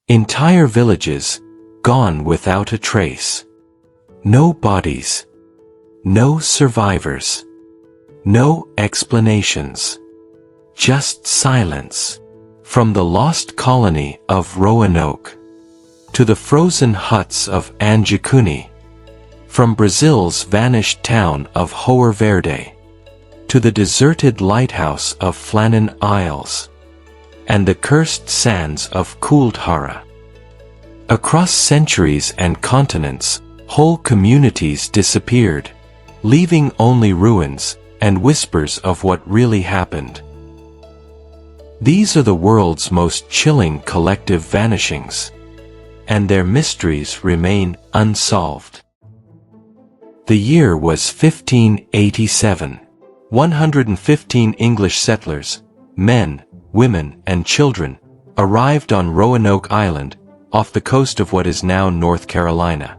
Entire villages, gone without a trace. No bodies. No survivors. No explanations. Just silence. From the lost colony of Roanoke to the frozen huts of Anjikuni, from Brazil's vanished town of Hoer Verde to the deserted lighthouse of Flannan Isles and the cursed sands of Kuldhara. Across centuries and continents, whole communities disappeared, leaving only ruins and whispers of what really happened. These are the world's most chilling collective vanishings, and their mysteries remain unsolved. The year was 1587. 115 English settlers, men, women, and children, arrived on Roanoke Island, off the coast of what is now North Carolina.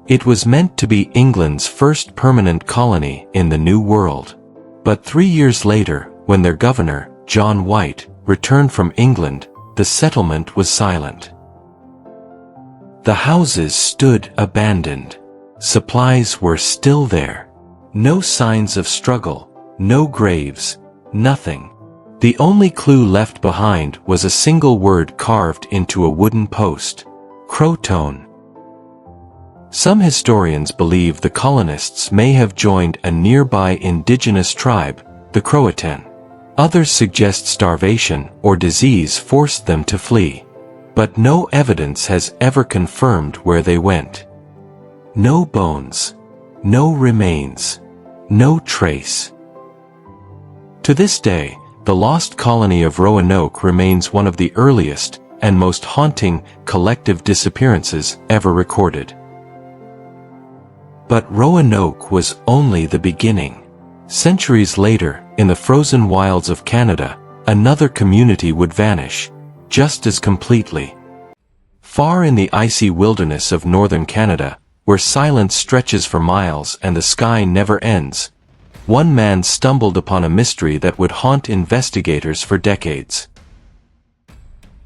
It was meant to be England's first permanent colony in the New World. But 3 years later, when their governor, John White, returned from England, the settlement was silent. The houses stood abandoned. Supplies were still there. No signs of struggle, no graves, nothing. The only clue left behind was a single word carved into a wooden post: Croton. Some historians believe the colonists may have joined a nearby indigenous tribe, the Croatan. Others suggest starvation or disease forced them to flee. But no evidence has ever confirmed where they went. No bones. No remains. No trace. To this day, the lost colony of Roanoke remains one of the earliest and most haunting collective disappearances ever recorded. But Roanoke was only the beginning. Centuries later, in the frozen wilds of Canada, another community would vanish, just as completely. Far in the icy wilderness of northern Canada, where silence stretches for miles and the sky never ends, one man stumbled upon a mystery that would haunt investigators for decades.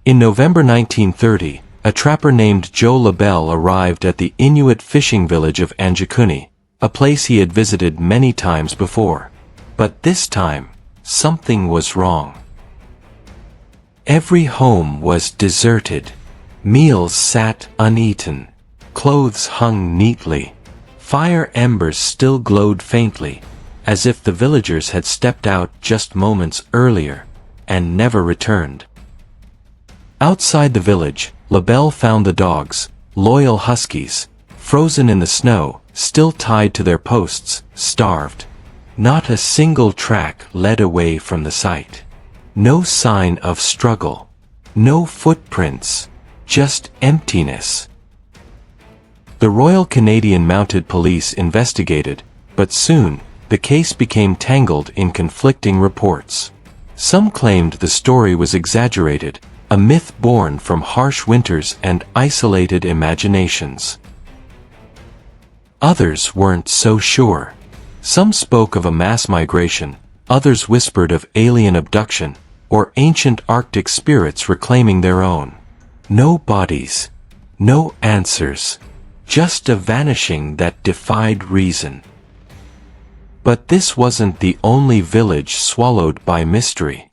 In November 1930, a trapper named Joe LaBelle arrived at the Inuit fishing village of Anjikuni, a place he had visited many times before. But this time, something was wrong. Every home was deserted. Meals sat uneaten. Clothes hung neatly. Fire embers still glowed faintly, as if the villagers had stepped out just moments earlier and never returned. Outside the village, LaBelle found the dogs, loyal huskies, frozen in the snow, still tied to their posts, starved. Not a single track led away from the site. No sign of struggle. No footprints. Just emptiness. The Royal Canadian Mounted Police investigated, but soon, the case became tangled in conflicting reports. Some claimed the story was exaggerated, a myth born from harsh winters and isolated imaginations. Others weren't so sure. Some spoke of a mass migration, others whispered of alien abduction, or ancient Arctic spirits reclaiming their own. No bodies. No answers. Just a vanishing that defied reason. But this wasn't the only village swallowed by mystery.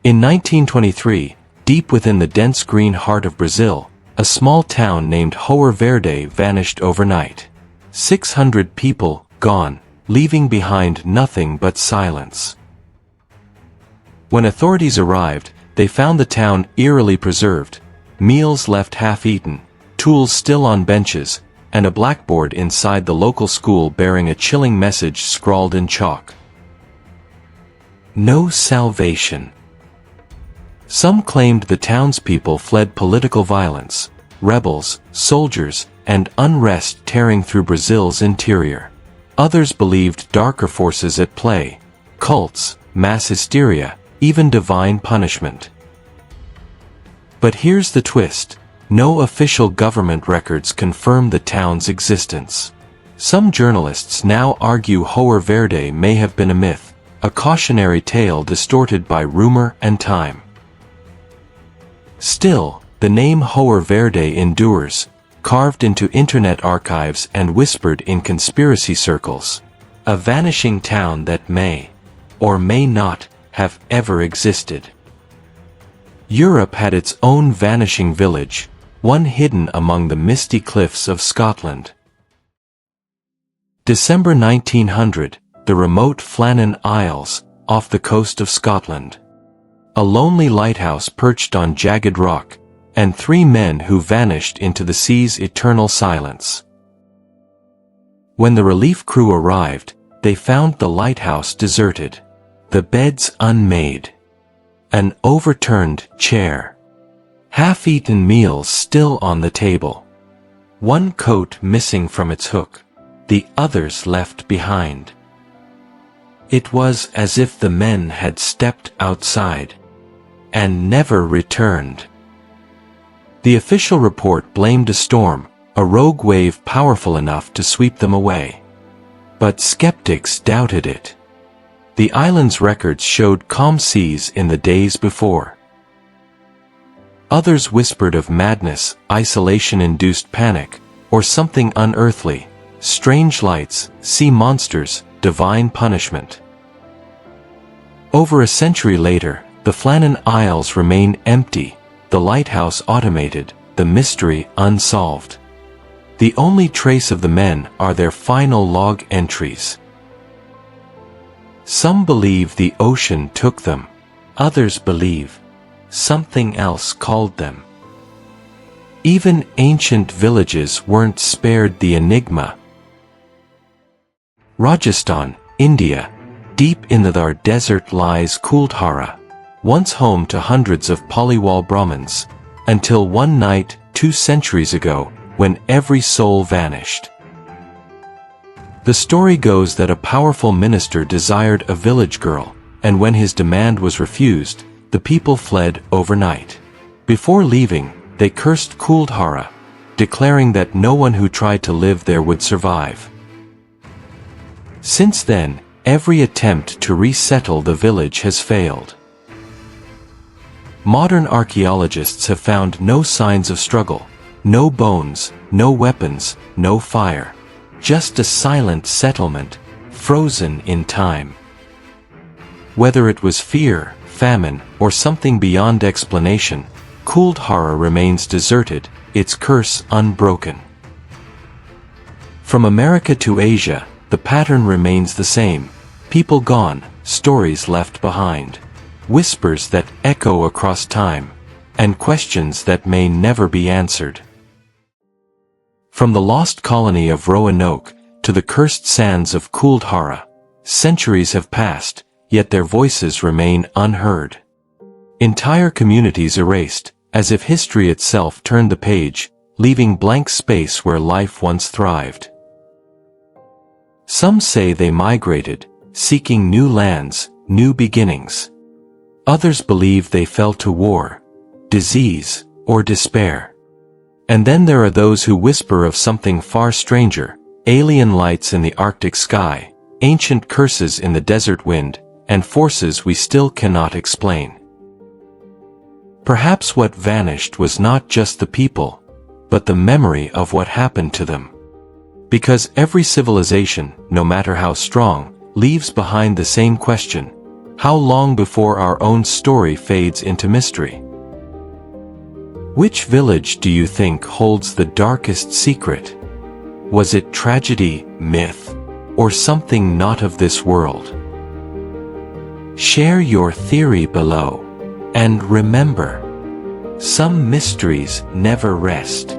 In 1923, deep within the dense green heart of Brazil, a small town named Hoer Verde vanished overnight. 600 people gone, leaving behind nothing but silence. When authorities arrived, they found the town eerily preserved, meals left half-eaten, tools still on benches, and a blackboard inside the local school bearing a chilling message scrawled in chalk. No salvation. Some claimed the townspeople fled political violence, rebels, soldiers, and unrest tearing through Brazil's interior. Others believed darker forces at play, cults, mass hysteria, even divine punishment. But here's the twist. No official government records confirm the town's existence. Some journalists now argue Hoer Verde may have been a myth, a cautionary tale distorted by rumor and time. Still, the name Hoer Verde endures, carved into internet archives and whispered in conspiracy circles. A vanishing town that may, or may not, have ever existed. Europe had its own vanishing village, one hidden among the misty cliffs of Scotland. December 1900, the remote Flannan Isles, off the coast of Scotland. A lonely lighthouse perched on jagged rock, and 3 men who vanished into the sea's eternal silence. When the relief crew arrived, they found the lighthouse deserted, the beds unmade, an overturned chair, half-eaten meals still on the table, one coat missing from its hook, the others left behind. It was as if the men had stepped outside and never returned. The official report blamed a storm, a rogue wave powerful enough to sweep them away. But skeptics doubted it. The island's records showed calm seas in the days before. Others whispered of madness, isolation-induced panic, or something unearthly, strange lights, sea monsters, divine punishment. Over a century later, the Flannan Isles remain empty, the lighthouse automated, the mystery unsolved. The only trace of the men are their final log entries. Some believe the ocean took them. Others believe something else called them. Even ancient villages weren't spared the enigma. Rajasthan, India. Deep in the Thar desert lies Kuldhara, once home to hundreds of Paliwal Brahmins, until one night 2 centuries ago, when every soul vanished. The story goes that a powerful minister desired a village girl, and when his demand was refused, the people fled overnight. Before leaving, they cursed Kuldhara, declaring that no one who tried to live there would survive. Since then, every attempt to resettle the village has failed. Modern archaeologists have found no signs of struggle. No bones, no weapons, no fire. Just a silent settlement, frozen in time. Whether it was fear, famine, or something beyond explanation, Kuldhara remains deserted, its curse unbroken. From America to Asia, the pattern remains the same. People gone, stories left behind. Whispers that echo across time, and questions that may never be answered. From the lost colony of Roanoke to the cursed sands of Kuldhara, centuries have passed, yet their voices remain unheard. Entire communities erased, as if history itself turned the page, leaving blank space where life once thrived. Some say they migrated, seeking new lands, new beginnings. Others believe they fell to war, disease, or despair. And then there are those who whisper of something far stranger, alien lights in the Arctic sky, ancient curses in the desert wind, and forces we still cannot explain. Perhaps what vanished was not just the people, but the memory of what happened to them. Because every civilization, no matter how strong, leaves behind the same question: how long before our own story fades into mystery? Which village do you think holds the darkest secret? Was it tragedy, myth, or something not of this world? Share your theory below. And remember, some mysteries never rest.